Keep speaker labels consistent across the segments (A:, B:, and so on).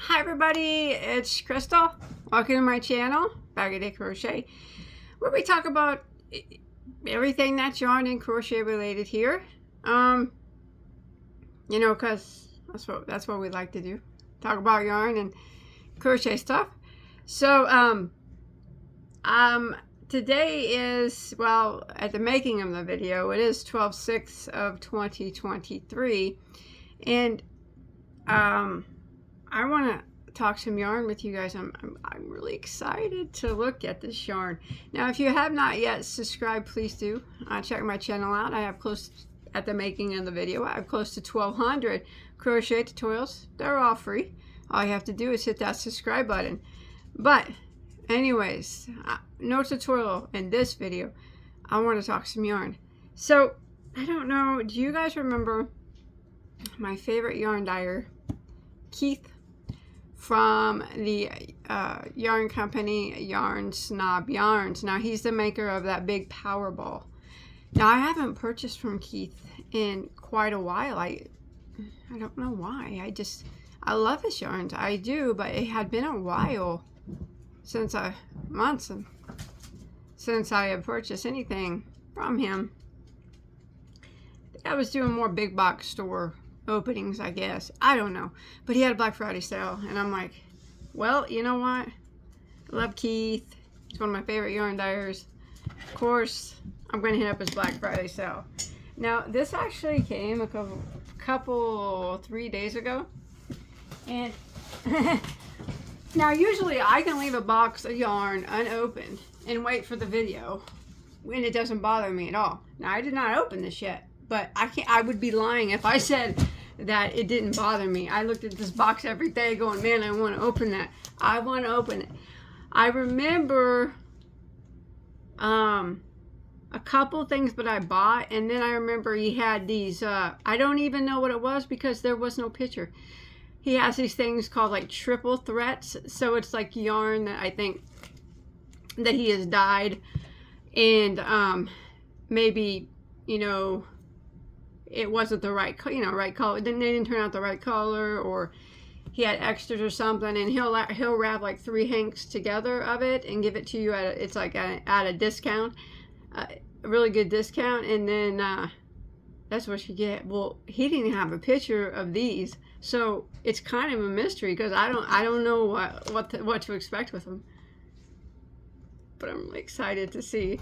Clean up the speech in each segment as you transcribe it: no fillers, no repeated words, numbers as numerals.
A: Hi everybody, it's Crystal. Welcome to my channel, Bagoday Crochet, where we talk about everything that's yarn and crochet related here. You know, cause that's what we like to do. Talk about yarn and crochet stuff. So today is, well, at the making of the video, it is 12/6 of 2023, and I want to talk some yarn with you guys. I'm really excited to look at this yarn. Now, if you have not yet subscribed, please do. Check my channel out. I have at the making of the video, I have close to 1,200 crochet tutorials. They're all free. All you have to do is hit that subscribe button. But anyways, no tutorial in this video. I want to talk some yarn. So, I don't know, do you guys remember my favorite yarn dyer, Keith, from the yarn company Yarn Snob Yarns? Now, he's the maker of that big power ball. Now, I haven't purchased from Keith in quite a while. I don't know why. I love his yarns. I do, but it had been a while since I had purchased anything from him. I was doing more big box store openings, I guess. I don't know. But he had a Black Friday sale, and I'm like, well, you know what? I love Keith. He's one of my favorite yarn dyers. Of course, I'm going to hit up his Black Friday sale. Now, this actually came a couple 3 days ago. And now, usually I can leave a box of yarn unopened and wait for the video, and it doesn't bother me at all. Now, I did not open this yet, but I would be lying if I said that it didn't bother me. I looked at this box every day going, man, I want to open that. I want to open it. I remember a couple things that I bought, and then I remember he had these, I don't even know what it was because there was no picture. He has these things called like triple threats. So it's like yarn that I think that he has dyed, and maybe, you know, it wasn't the right, right color. They didn't turn out the right color, or he had extras or something, and he'll wrap like 3 hanks together of it and give it to you at a discount, a really good discount, and then that's what you get. Well, he didn't have a picture of these, so it's kind of a mystery because I don't know what to expect with them. But I'm really excited to see.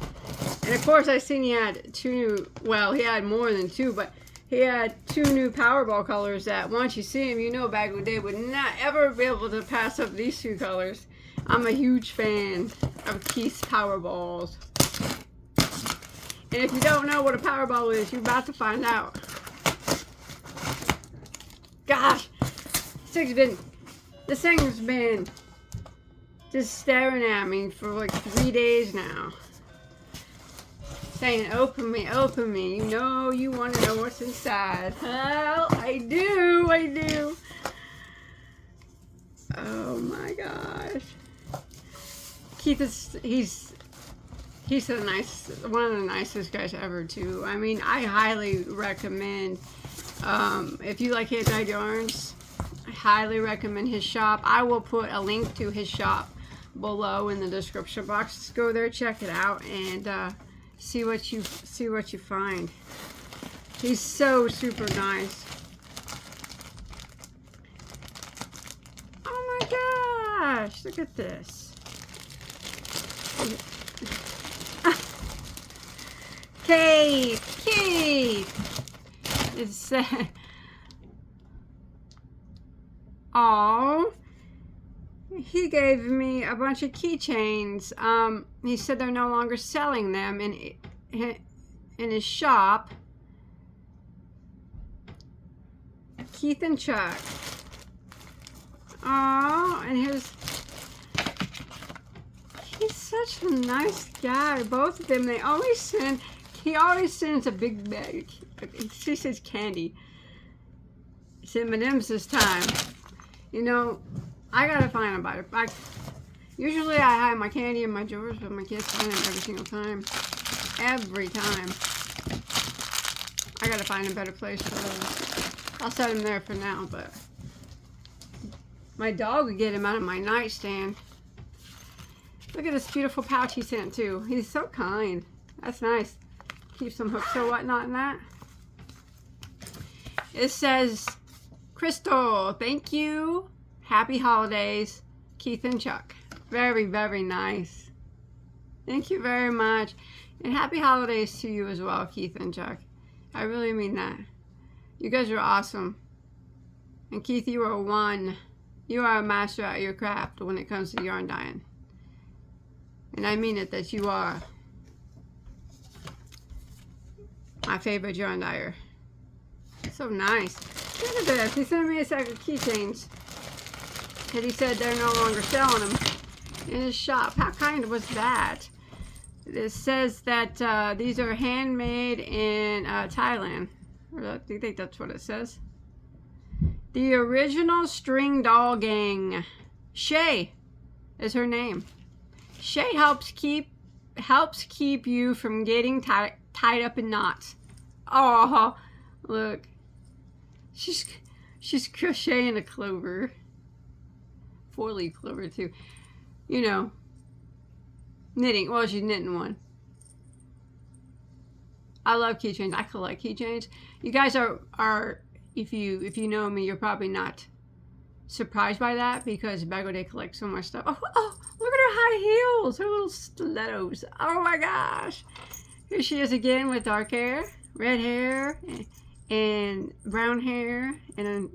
A: And of course, I seen he had 2, well, he had more than 2, but he had 2 new Powerball colors that once you see them, you know Bagoday would not ever be able to pass up these 2 colors. I'm a huge fan of Keith's Powerballs. And if you don't know what a Powerball is, you're about to find out. Gosh, this thing's been just staring at me for like 3 days now, saying, open me, you know you want to know what's inside. Well, I do. Oh my gosh. Keith he's one of the nicest guys ever too. I mean, I highly recommend, if you like hand-dyed yarns, I highly recommend his shop. I will put a link to his shop below in the description box. Just go there, check it out, and see what you find. He's so super nice. Oh my gosh, look at this. Keith. It's oh. He gave me a bunch of keychains. He said they're no longer selling them in his shop. Keith and Chuck. Oh, and he's such a nice guy. Both of them, he always sends a big bag. He says candy. He said M&M's this time. You know, I gotta find a better. Usually I hide my candy in my drawers, but my kids find them every single time. Every time. I gotta find a better place for those. I'll set them there for now, but My dog would get him out of my nightstand. Look at this beautiful pouch he sent too. He's so kind. That's nice. Keep some hooks or whatnot in that. It says, Crystal, thank you. Happy holidays, Keith and Chuck. Very, very nice. Thank you very much. And happy holidays to you as well, Keith and Chuck. I really mean that. You guys are awesome. And Keith, you are one. You are a master at your craft when it comes to yarn dyeing. And I mean it, that you are my favorite yarn dyer. So nice. Look at this. He sent me a sack of keychains. And he said they're no longer selling them in his shop. How kind was that? It says that these are handmade in Thailand. Do you think that's what it says? The original string doll gang. Shay is her name. Shay helps keep you from getting tied up in knots. Oh, look. She's crocheting a clover. 4-leaf clover too. You know, knitting. Well, she's knitting one. I love keychains. I collect keychains. You guys are if you know me, you're probably not surprised by that because Bagoday collects so much stuff. Oh, look at her high heels, her little stilettos. Oh my gosh. Here she is again with dark hair, red hair, and brown hair, and then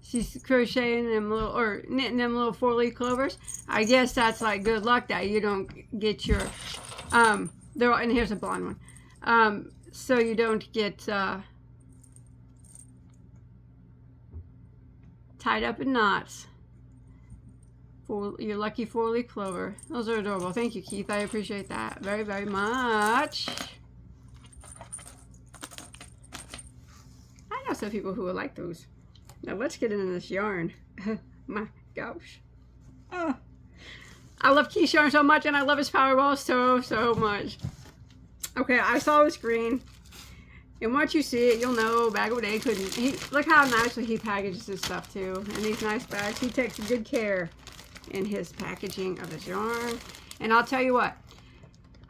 A: she's crocheting them little, or knitting them little 4-leaf clovers. I guess that's like good luck that you don't get your, and here's a blonde one. So you don't get tied up in knots. For your lucky 4-leaf clover. Those are adorable. Thank you, Keith. I appreciate that very, very much. I know some people who would like those. Now let's get into this yarn. My gosh. Oh, I love Keith's yarn so much, and I love his Powerball so much. Okay, I saw this green. And once you see it, you'll know Bagoday couldn't. Look how nicely he packages his stuff too. In these nice bags. He takes good care in his packaging of his yarn. And I'll tell you what.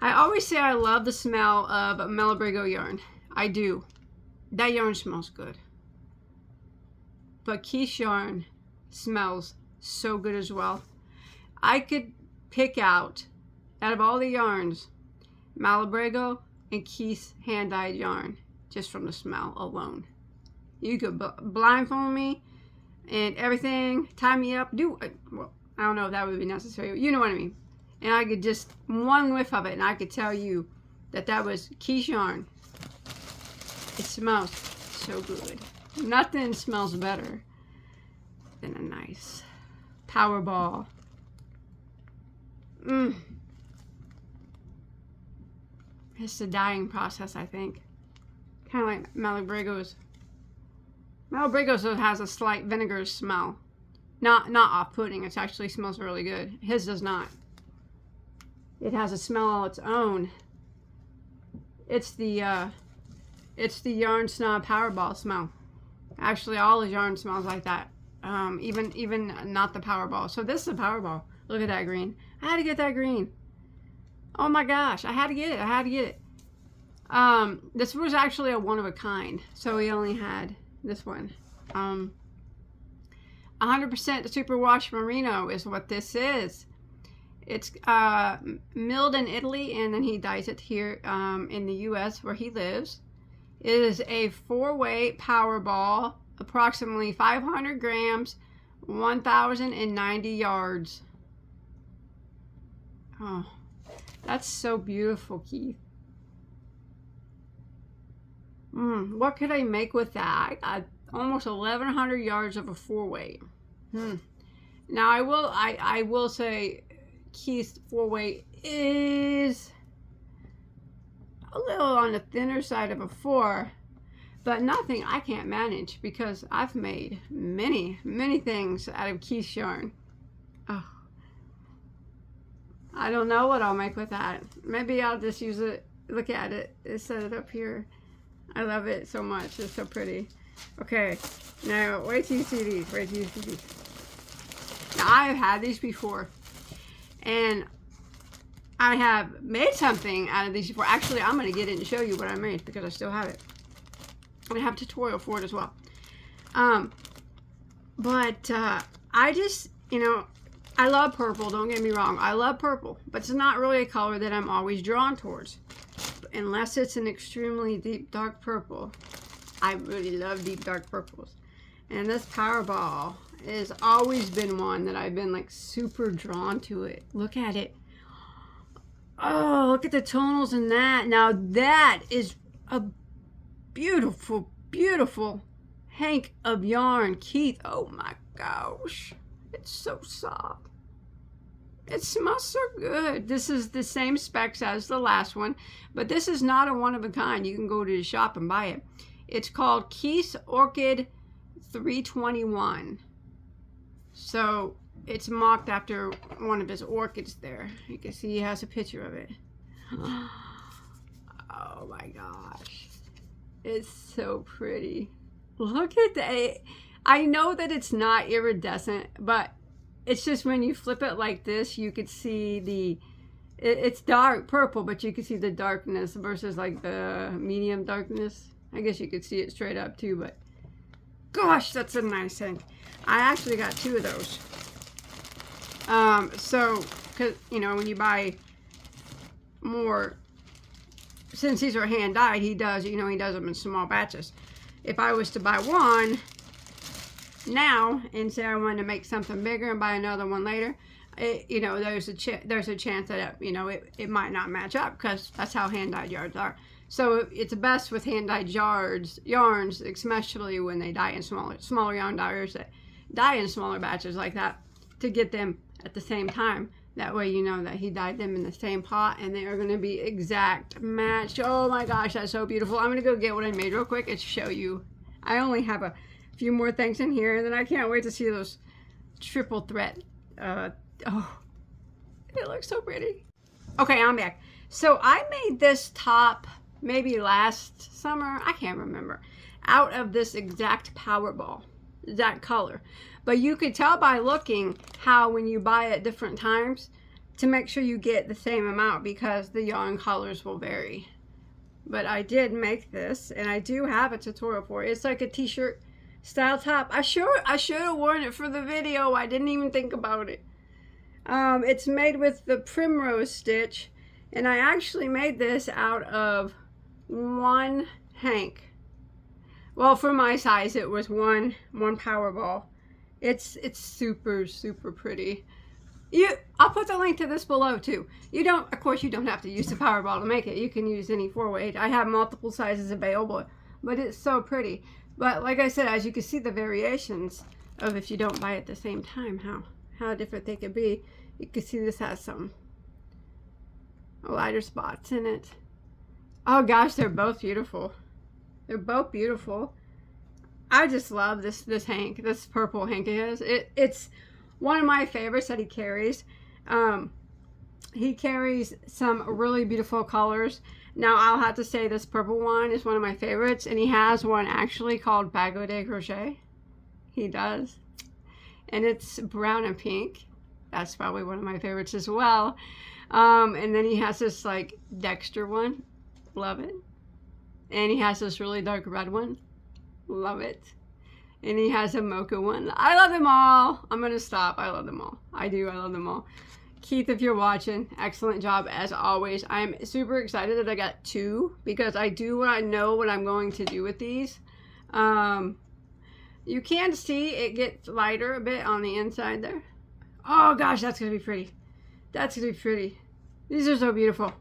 A: I always say I love the smell of Malabrigo yarn. I do. That yarn smells good. But Keith's yarn smells so good as well. I could pick out of all the yarns, Malabrigo and Keith's hand-dyed yarn, just from the smell alone. You could blindfold me and everything, tie me up, well, I don't know if that would be necessary. You know what I mean. And I could just, one whiff of it, and I could tell you that was Keith's yarn. It smells so good. Nothing smells better than a nice Powerball. It's the dyeing process, I think. Kind of like Malabrigo's. Malabrigo's has a slight vinegar smell. Not off-putting. It actually smells really good. His does not. It has a smell all its own. It's the Yarn Snob Powerball smell. Actually, all his yarn smells like that. Even not the Powerball. So this is a Powerball. Look at that green. I had to get that green. Oh my gosh, I had to get it. This was actually a one of a kind. So he only had this one. 100% superwash merino is what this is. It's milled in Italy, and then he dyes it here in the U.S. where he lives. It is a 4-weight Powerball, approximately 500 grams, 1,090 yards. Oh, that's so beautiful, Keith. What could I make with that? I got almost 1,100 yards of a 4-weight. Now I will say Keith's 4-weight is a little on the thinner side of a 4, but nothing I can't manage because I've made many things out of Keith's yarn. Oh, I don't know what I'll make with that. Maybe I'll just use it. Look at it. Set it up here. I love it so much. It's so pretty. Okay, now wait till you see these. Now, I have had these before, and I have made something out of these before. Actually, I'm going to get it and show you what I made because I still have it. And I have a tutorial for it as well. But I just, you know, I love purple, don't get me wrong. I love purple, but it's not really a color that I'm always drawn towards. Unless it's an extremely deep dark purple. I really love deep dark purples. And this Powerball has always been one that I've been like super drawn to it. Look at it. Oh, look at the tonals in that. Now that is a beautiful, beautiful hank of yarn. Keith, oh my gosh. It's so soft. It smells so good. This is the same specs as the last one, but this is not a one-of-a-kind. You can go to the shop and buy it. It's called Keith's Orchid 321. So it's mocked after one of his orchids there. You can see he has a picture of it. Oh my gosh. It's so pretty. Look at that. I know that it's not iridescent, but it's just when you flip it like this, you could see it's dark purple, but you can see the darkness versus like the medium darkness. I guess you could see it straight up too, but gosh, that's a nice thing. I actually got 2 of those. So, cause you know, when you buy more, since these are hand dyed, he does them in small batches. If I was to buy one now and say I wanted to make something bigger and buy another one later, you know, there's a chance that it might not match up because that's how hand dyed yarns are. So it's best with hand dyed yarns, especially when they dye in smaller yarn dyers that dye in smaller batches like that, to get them at the same time. That way you know that he dyed them in the same pot and they are going to be exact match. Oh my gosh, that's so beautiful. I'm going to go get what I made real quick and show you. I only have a few more things in here, and then I can't wait to see those triple thread. Oh, it looks so pretty. Okay, I'm back. So I made this top maybe last summer, I can't remember, out of this exact Powerball, that color. But you could tell by looking how when you buy at different times to make sure you get the same amount because the yarn colors will vary. But I did make this, and I do have a tutorial for it. It's like a t-shirt style top. I should have worn it for the video. I didn't even think about it. It's made with the primrose stitch, and I actually made this out of one hank. Well, for my size, it was one Powerball. It's super, super pretty. I'll put the link to this below too. Of course, you don't have to use the Powerball to make it. You can use any 4-weight. I have multiple sizes available, but it's so pretty. But like I said, as you can see the variations of if you don't buy it at the same time, how different they could be. You can see this has some lighter spots in it. Oh gosh, they're both beautiful. They're both beautiful. I just love this hank, this purple hank it is. It's one of my favorites that he carries. He carries some really beautiful colors. Now, I'll have to say this purple one is one of my favorites, and he has one actually called Bagoday Crochet. He does. And it's brown and pink. That's probably one of my favorites as well. And then he has this like Dexter one. Love it. And he has this really dark red one. Love it. And he has a mocha one. I love them all. I'm going to stop. I love them all. I do. I love them all. Keith, if you're watching, excellent job as always. I'm super excited that I got 2 because I know what I'm going to do with these. You can see it gets lighter a bit on the inside there. Oh gosh, that's going to be pretty. That's going to be pretty. These are so beautiful.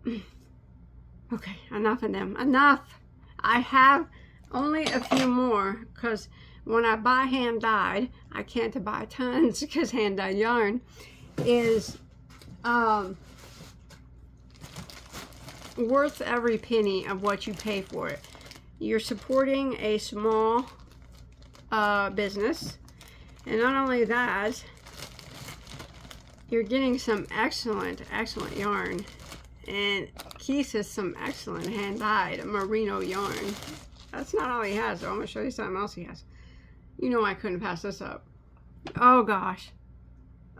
A: Okay, enough of them. Enough. I have only a few more because when I buy hand dyed, I can't buy tons because hand dyed yarn is worth every penny of what you pay for it. You're supporting a small business, and not only that, you're getting some excellent yarn. And Keith has some excellent hand dyed merino yarn. That's not all he has though. I'm going to show you something else he has. You know I couldn't pass this up. Oh gosh.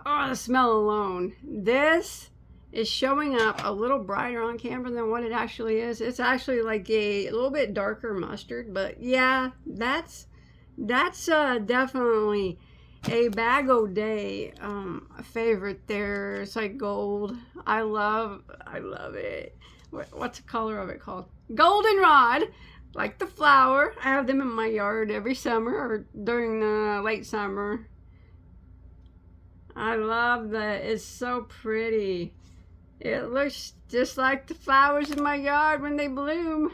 A: Oh, the smell alone. This is showing up a little brighter on camera than what it actually is. It's actually like a little bit darker mustard, but yeah, that's definitely a Bagoday favorite there. It's like gold. I love it. What's the color of it called? Goldenrod, like the flower. I have them in my yard every summer or during the late summer. I love that. It's so pretty. It looks just like the flowers in my yard when they bloom.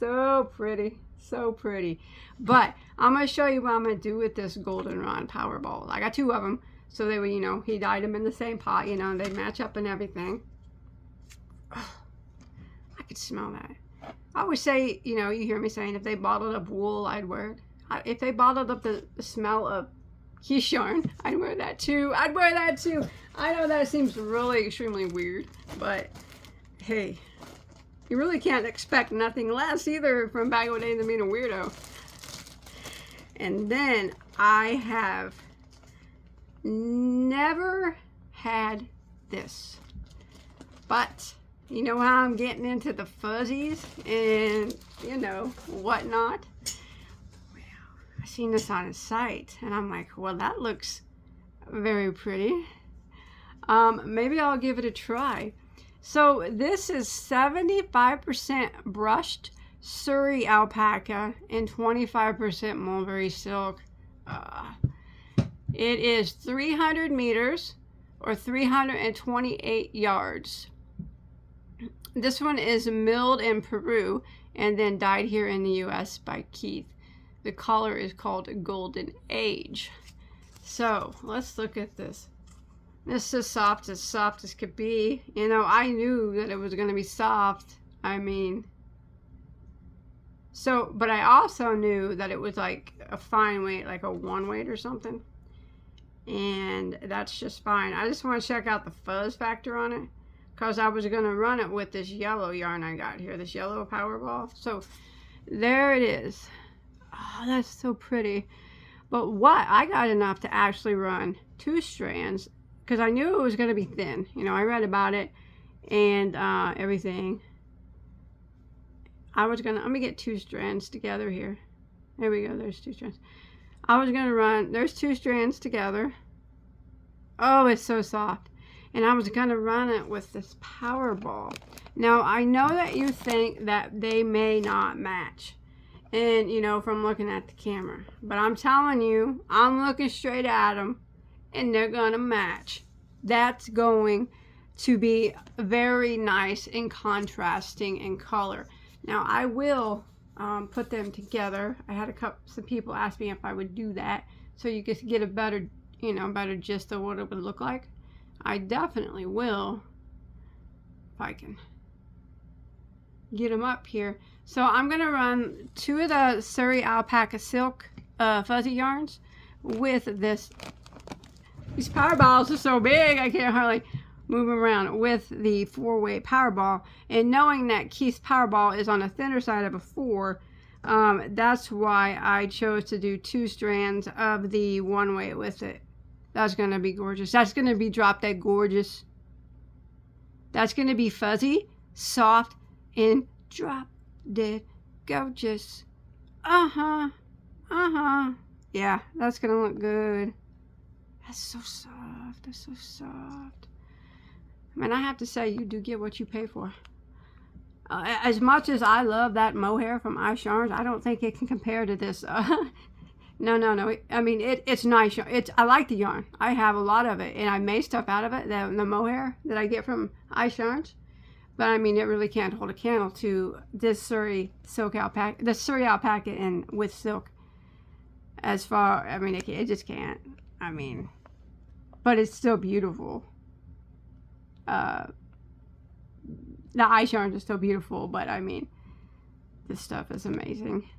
A: So pretty. So pretty. But I'm going to show you what I'm going to do with this goldenrod Powerball. I got two of them. So they were, you know, he dyed them in the same pot, you know, and they match up and everything. Oh, I could smell that. I always say, you know, you hear me saying if they bottled up wool, I'd wear it. If they bottled up the smell of Keys yarn, I'd wear that too. I'd wear that too. I know that seems really extremely weird, but hey, you really can't expect nothing less either from Bagoday than being a weirdo. And then I have never had this, but you know how I'm getting into the fuzzies and you know whatnot. I seen this on his site and I'm like, well, that looks very pretty. Maybe I'll give it a try. So this is 75% brushed Surrey alpaca and 25% mulberry silk. It is 300 meters or 328 yards. This one is milled in Peru and then dyed here in the US by Keith. The color is called Golden Age. So let's look at this. This is soft as could be. You know, I knew that it was going to be soft. I mean, so, but I also knew that it was like a fine weight, like a 1 weight or something. And that's just fine. I just want to check out the fuzz factor on it, because I was going to run it with this yellow yarn I got here, this yellow Powerball. So there it is. Oh, that's so pretty. But what? I got enough to actually run 2 strands because I knew it was going to be thin. You know, I read about it and everything. I'm going to get 2 strands together here. There we go. There's 2 strands. I was going to run, there's 2 strands together. Oh, it's so soft. And I was going to run it with this Powerball. Now, I know that you think that they may not match. And, you know, from looking at the camera. But I'm telling you, I'm looking straight at them. And they're going to match. That's going to be very nice and contrasting in color. Now, I will put them together. I had some people ask me if I would do that. So you could get a better, you know, better gist of what it would look like. I definitely will. If I can get them up here. So I'm going to run 2 of the Surrey alpaca silk fuzzy yarns with this. These Powerballs are so big I can't hardly move them around with the 4-weight Powerball. And knowing that Keith's Powerball is on the thinner side of a 4, that's why I chose to do 2 strands of the 1-weight with it. That's going to be gorgeous. That's going to be drop dead gorgeous. That's going to be fuzzy, soft, and drop dead gorgeous. Yeah, that's gonna look good. That's so soft. That's so soft. I mean, I have to say, you do get what you pay for. As much as I love that mohair from Ice Yarns, I don't think it can compare to this. No. I mean, it's nice. I like the yarn. I have a lot of it, and I made stuff out of it. The mohair that I get from Ice Yarns. But I mean, it really can't hold a candle to this Surrey silk alpaca, the Surrey alpaca and with silk. As far, I mean, it just can't. I mean, but it's still beautiful. The Ice Yarns are still beautiful, but I mean, this stuff is amazing.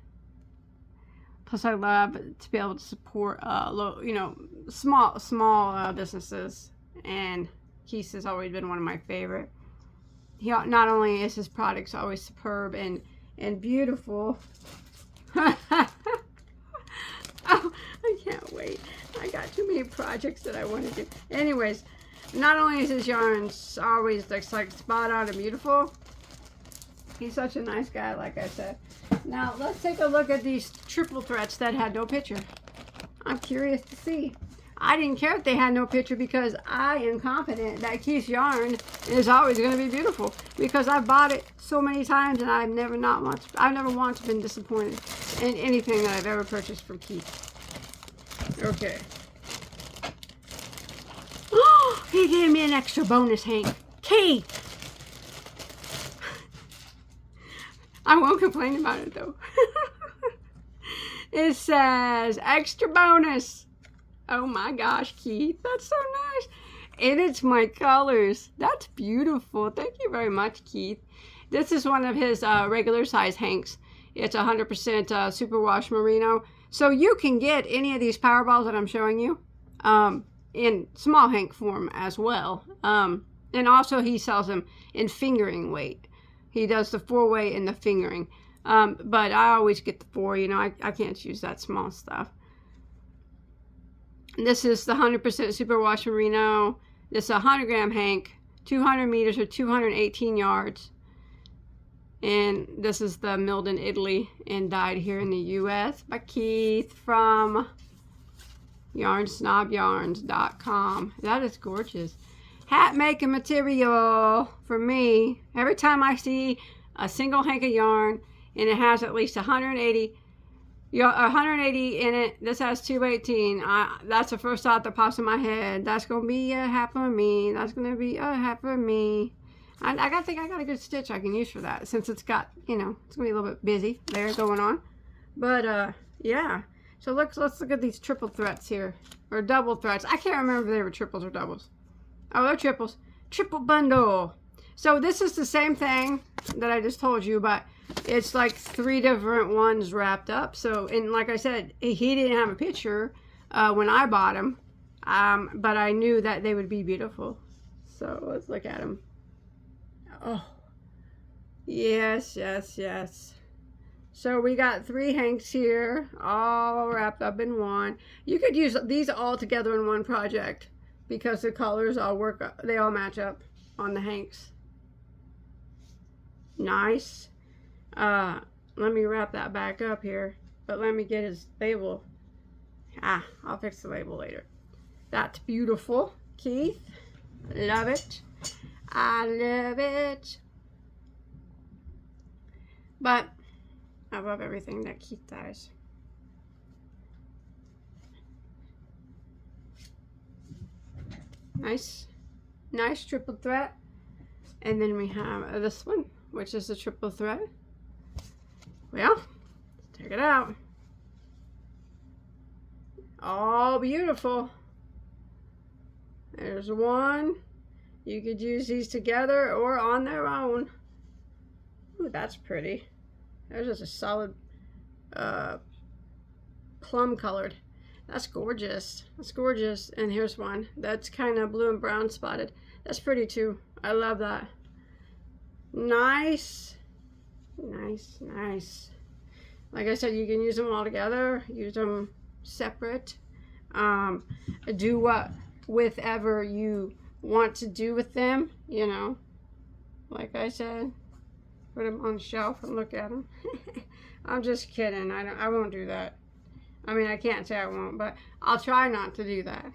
A: Plus, I love to be able to support, you know, small businesses, and Keith's has always been one of my favorite. Not only is his products always superb and beautiful. Oh, I can't wait. I got got too many projects that I want to do. Anyways, not only is his yarn always like spot on and beautiful, he's such a nice guy, like I said. Now, let's take a look at these triple threats that had no picture. I'm curious to see. I didn't care if they had no picture because I am confident that Keith's yarn is always going to be beautiful because I've bought it so many times and I've never once been disappointed in anything that I've ever purchased from Keith. Okay. Oh, he gave me an extra bonus, Hank. Keith! I won't complain about it though. It says extra bonus. Oh my gosh, Keith, that's so nice. And it's my colors. That's beautiful. Thank you very much, Keith. This is one of his regular size Hanks. It's 100% superwash merino. So you can get any of these power balls that I'm showing you in small Hank form as well. And also he sells them in fingering weight. He does the 4-way and the fingering. But I always get the 4, you know, I can't choose that small stuff. This is the 100% superwash merino. This is a 100-gram Hank, 200 meters or 218 yards. And this is the milled in Italy and dyed here in the U.S. by Keith from yarnsnobyarns.com. That is gorgeous. Hat making material for me. Every time I see a single hank of yarn and it has at least 180 in it, this has 218. That's the first thought that pops in my head. That's going to be a hat for me. That's going to be a hat for me. I think I got a good stitch I can use for that since it's got, you know, it's going to be a little bit busy there going on. But, yeah. So let's look at these triple threats here. Or double threats. I can't remember if they were triples or doubles. Oh, they're triples. Triple bundle. So this is the same thing that I just told you, but it's like 3 different ones wrapped up. So, and like I said, he didn't have a picture when I bought them, but I knew that they would be beautiful. So let's look at them. Oh, yes, yes, yes. So we got 3 hanks here, all wrapped up in one. You could use these all together in one project because the colors all work, they all match up on the hanks. Nice. Let me wrap that back up here, but let me get his label. I'll fix the label later. That's beautiful, Keith. Love it. I love it. But I love everything that Keith does. Nice triple threat. And then we have this one, which is a triple threat. Well, let's check it out. All beautiful. There's one. You could use these together or on their own. Ooh, that's pretty. There's just a solid plum colored. That's gorgeous. That's gorgeous. And here's one that's kind of blue and brown spotted. That's pretty too. I love that. Nice. Nice, nice. Like I said, you can use them all together. Use them separate. Do whatever you want to do with them, you know. Like I said, put them on the shelf and look at them. I'm just kidding. I won't do that. I mean, I can't say I won't, but I'll try not to do that.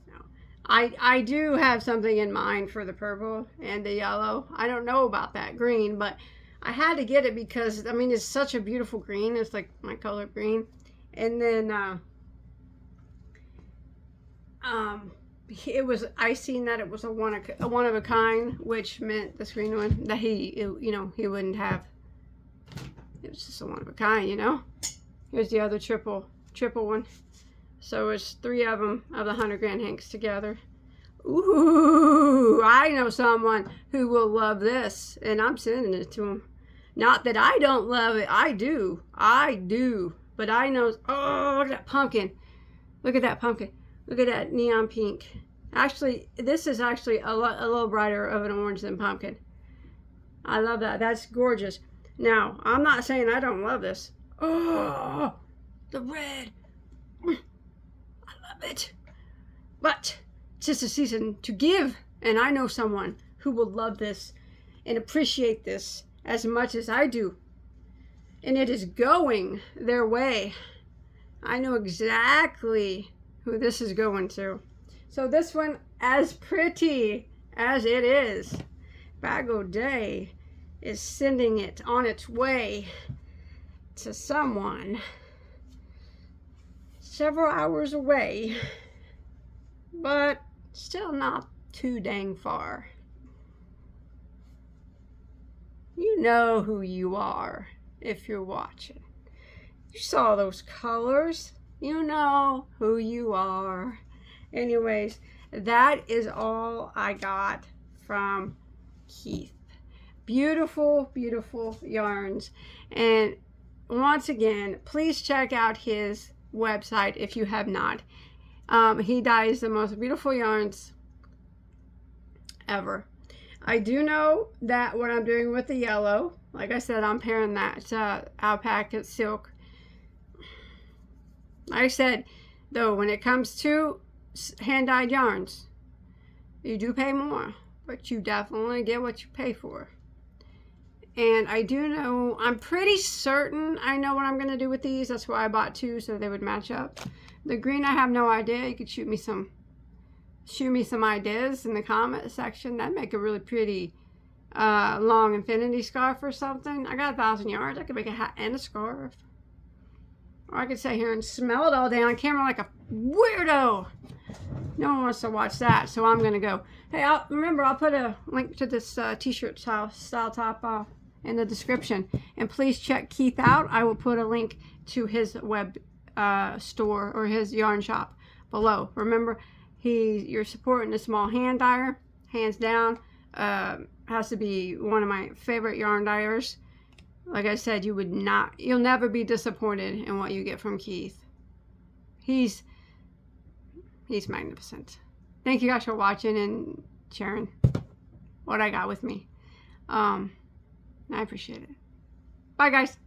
A: No. I do have something in mind for the purple and the yellow. I don't know about that green, but I had to get it because, I mean, it's such a beautiful green. It's like my color green. And then, I seen that it was a one of a kind, which meant this green one that he wouldn't have. It was just a one of a kind, you know. Here's the other triple one. So it's 3 of them of the 100-gram hanks together. Ooh, I know someone who will love this, and I'm sending it to him. Not that I don't love it. I do. But I know. Oh, look at that pumpkin. Look at that pumpkin. Look at that neon pink. Actually, this is actually a little brighter of an orange than pumpkin. I love that. That's gorgeous. Now, I'm not saying I don't love this. Oh, the red. just a season to give. And I know someone who will love this and appreciate this as much as I do. And it is going their way. I know exactly who this is going to. So this one, as pretty as it is, Bagoday is sending it on its way to someone several hours away, but still not too dang far. You know who you are if you're watching. You saw those colors. You know who you are. Anyways, that is all I got from Keith. Beautiful, beautiful yarns. And once again, please check out his website if you have not. He dyes the most beautiful yarns ever. I do know that what I'm doing with the yellow, like I said, I'm pairing that alpaca silk. Like I said, though, when it comes to hand-dyed yarns, you do pay more, but you definitely get what you pay for. And I do know, I'm pretty certain I know what I'm going to do with these. That's why I bought two, so they would match up. The green, I have no idea. You could shoot me some ideas in the comment section. That'd make a really pretty long infinity scarf or something. I got 1,000 yards. I could make a hat and a scarf. Or I could sit here and smell it all day on camera like a weirdo. No one wants to watch that, so I'm going to go. Hey, I'll put a link to this t-shirt style top in the description. And please check Keith out. I will put a link to his web store or his yarn shop below. Remember, you're supporting a small hand dyer, hands down. Has to be one of my favorite yarn dyers. Like I said, you'll never be disappointed in what you get from Keith. He's magnificent. Thank you guys for watching and sharing what I got with me. I appreciate it. Bye, guys.